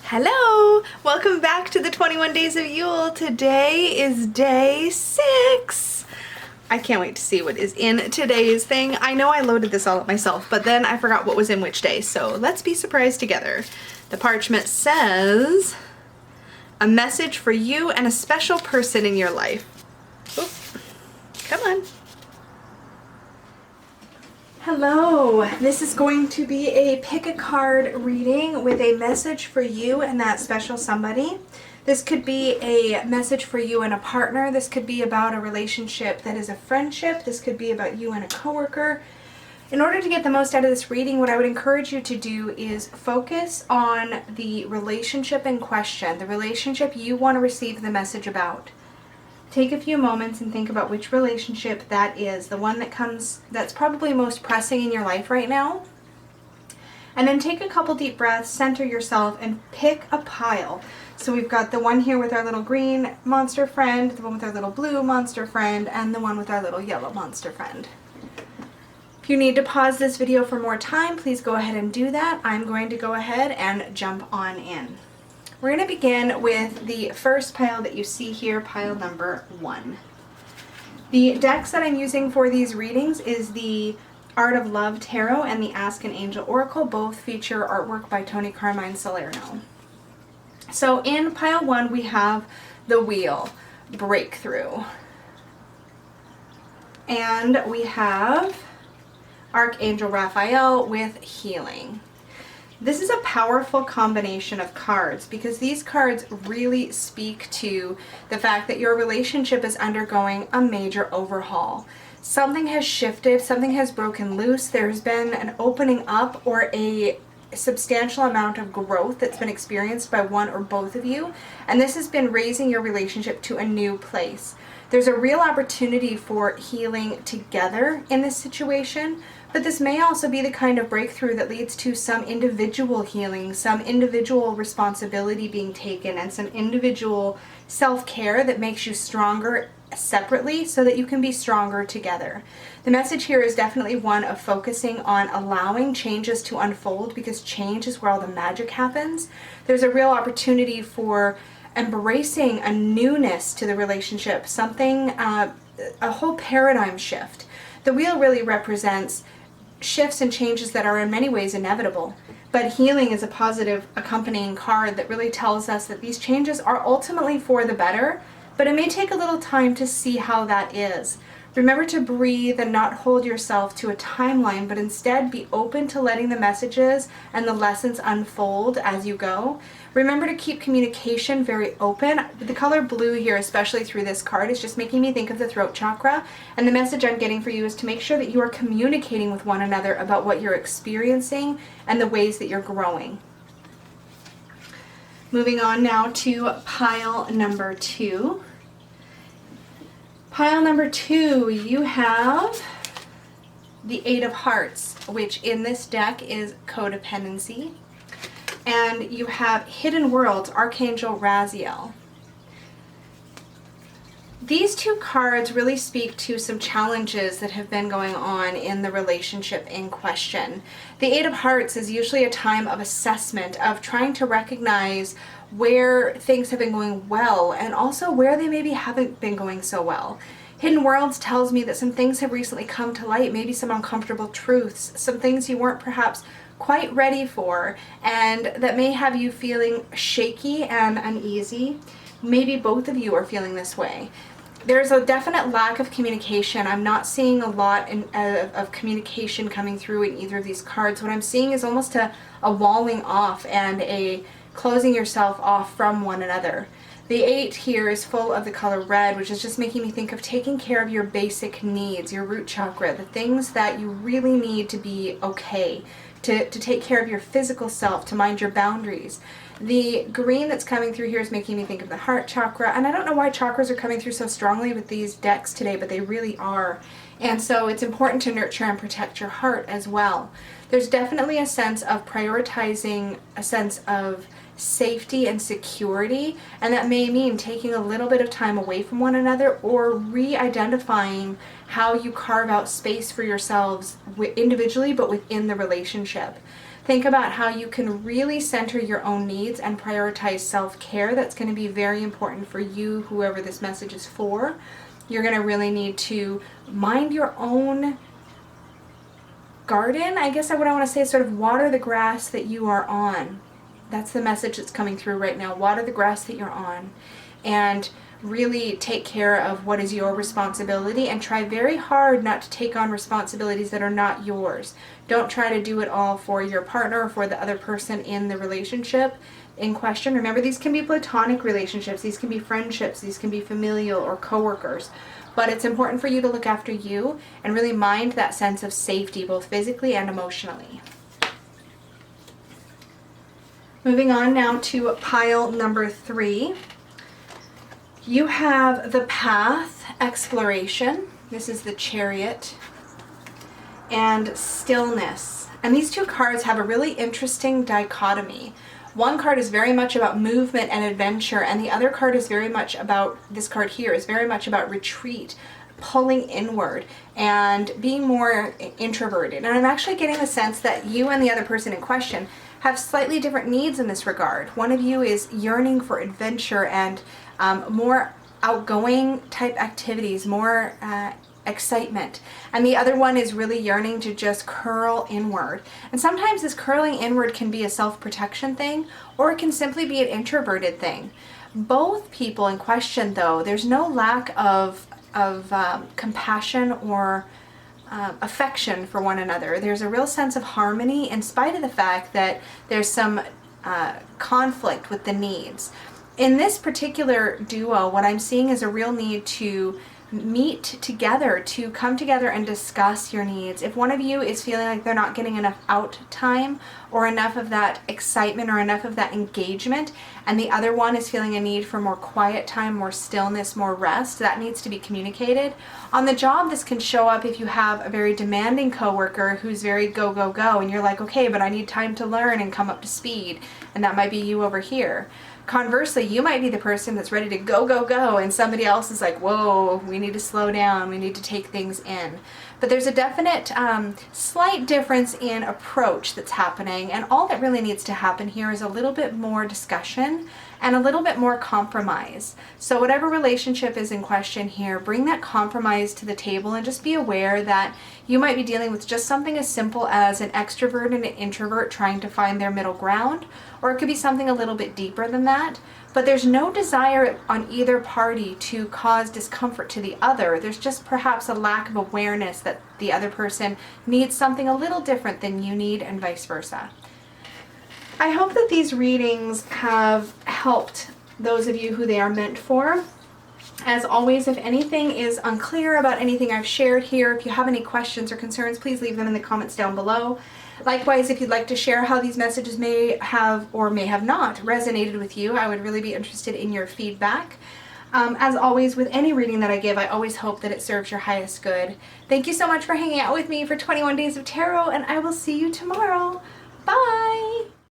Hello! Welcome back to the 21 Days of Yule. Today is day 6. I can't wait to see what is in today's thing. I know I loaded this all up myself, but then I forgot what was in which day, so let's be surprised together. The parchment says, a message for you and a special person in your life. Oop. Come on. Hello, this is going to be a pick a card reading with a message for you and that special somebody. This could be a message for you and a partner. This could be about a relationship that is a friendship. This could be about you and a coworker. In order to get the most out of this reading, what I would encourage you to do is focus on the relationship in question, the relationship you want to receive the message about. Take a few moments and think about which relationship that is, the one that's probably most pressing in your life right now. And then take a couple deep breaths, center yourself, and pick a pile. So we've got the one here with our little green monster friend, the one with our little blue monster friend, and the one with our little yellow monster friend. If you need to pause this video for more time, please go ahead and do that. I'm going to go ahead and jump on in. We're going to begin with the first pile that you see here, pile number 1. The decks that I'm using for these readings is the Art of Love Tarot and the Ask an Angel Oracle. Both feature artwork by Tony Carmine Salerno. So in pile 1 we have the Wheel, Breakthrough. And we have Archangel Raphael with Healing. This is a powerful combination of cards because these cards really speak to the fact that your relationship is undergoing a major overhaul. Something has shifted, something has broken loose, there's been an opening up or a substantial amount of growth that's been experienced by one or both of you, and this has been raising your relationship to a new place. There's a real opportunity for healing together in this situation, but this may also be the kind of breakthrough that leads to some individual healing, some individual responsibility being taken, and some individual self-care that makes you stronger separately so that you can be stronger together. The message here is definitely one of focusing on allowing changes to unfold because change is where all the magic happens. There's a real opportunity for embracing a newness to the relationship, something, a whole paradigm shift. The wheel really represents shifts and changes that are in many ways inevitable, but healing is a positive accompanying card that really tells us that these changes are ultimately for the better, but it may take a little time to see how that is. Remember to breathe and not hold yourself to a timeline, but instead be open to letting the messages and the lessons unfold as you go. Remember to keep communication very open. The color blue here, especially through this card, is just making me think of the throat chakra, and the message I'm getting for you is to make sure that you are communicating with one another about what you're experiencing and the ways that you're growing. Moving on now to pile number 2. Pile number 2, you have the 8 of Hearts, which in this deck is codependency. And you have Hidden Worlds, Archangel Raziel. These two cards really speak to some challenges that have been going on in the relationship in question. The 8 of Hearts is usually a time of assessment, of trying to recognize where things have been going well and also where they maybe haven't been going so well. Hidden Worlds tells me that some things have recently come to light, maybe some uncomfortable truths, some things you weren't perhaps quite ready for, and that may have you feeling shaky and uneasy. Maybe both of you are feeling this way. There's a definite lack of communication. I'm not seeing a lot of communication coming through in either of these cards. What I'm seeing is almost a walling off and a closing yourself off from one another. The 8 here is full of the color red, which is just making me think of taking care of your basic needs, your root chakra, the things that you really need to be okay, to take care of your physical self, to mind your boundaries. The green that's coming through here is making me think of the heart chakra, and I don't know why chakras are coming through so strongly with these decks today, but they really are. And so it's important to nurture and protect your heart as well. There's definitely a sense of prioritizing a sense of safety and security, and that may mean taking a little bit of time away from one another or re-identifying how you carve out space for yourselves individually but within the relationship. Think about how you can really center your own needs and prioritize self-care. That's going to be very important for you, whoever this message is for. You're going to really need to mind your own garden. I guess what I want to say is sort of water the grass that you are on. That's the message that's coming through right now. Water the grass that you're on. And really take care of what is your responsibility, and try very hard not to take on responsibilities that are not yours. Don't try to do it all for your partner or for the other person in the relationship in question. Remember, these can be platonic relationships, these can be friendships, these can be familial or coworkers. But it's important for you to look after you and really mind that sense of safety, both physically and emotionally. Moving on now to pile number 3. You have the Path, Exploration. This is the Chariot. And Stillness. And these two cards have a really interesting dichotomy. One card is very much about movement and adventure, and the other card is very much about, this card here is very much about retreat, pulling inward, and being more introverted. And I'm actually getting the sense that you and the other person in question have slightly different needs in this regard. One of you is yearning for adventure and more outgoing type activities, more excitement, and the other one is really yearning to just curl inward. And sometimes this curling inward can be a self-protection thing, or it can simply be an introverted thing. Both people in question, though, there's no lack of compassion or affection for one another. There's a real sense of harmony in spite of the fact that there's some conflict with the needs. In this particular duo, what I'm seeing is a real need to meet together, to come together and discuss your needs. If one of you is feeling like they're not getting enough out time or enough of that excitement or enough of that engagement, and the other one is feeling a need for more quiet time, more stillness, more rest, that needs to be communicated. On the job, this can show up if you have a very demanding coworker who's very go, go, go, and you're like, okay, but I need time to learn and come up to speed, and that might be you over here. Conversely, you might be the person that's ready to go, go, go, and somebody else is like, whoa, we need to slow down, we need to take things in. But there's a definite slight difference in approach that's happening, and all that really needs to happen here is a little bit more discussion and a little bit more compromise. So whatever relationship is in question here, bring that compromise to the table and just be aware that you might be dealing with just something as simple as an extrovert and an introvert trying to find their middle ground, or it could be something a little bit deeper than that. But there's no desire on either party to cause discomfort to the other. There's just perhaps a lack of awareness that the other person needs something a little different than you need, and vice versa. I hope that these readings have helped those of you who they are meant for. As always, if anything is unclear about anything I've shared here, if you have any questions or concerns, please leave them in the comments down below. Likewise, if you'd like to share how these messages may have or may have not resonated with you, I would really be interested in your feedback. As always, with any reading that I give, I always hope that it serves your highest good. Thank you so much for hanging out with me for 21 Days of Tarot, and I will see you tomorrow. Bye!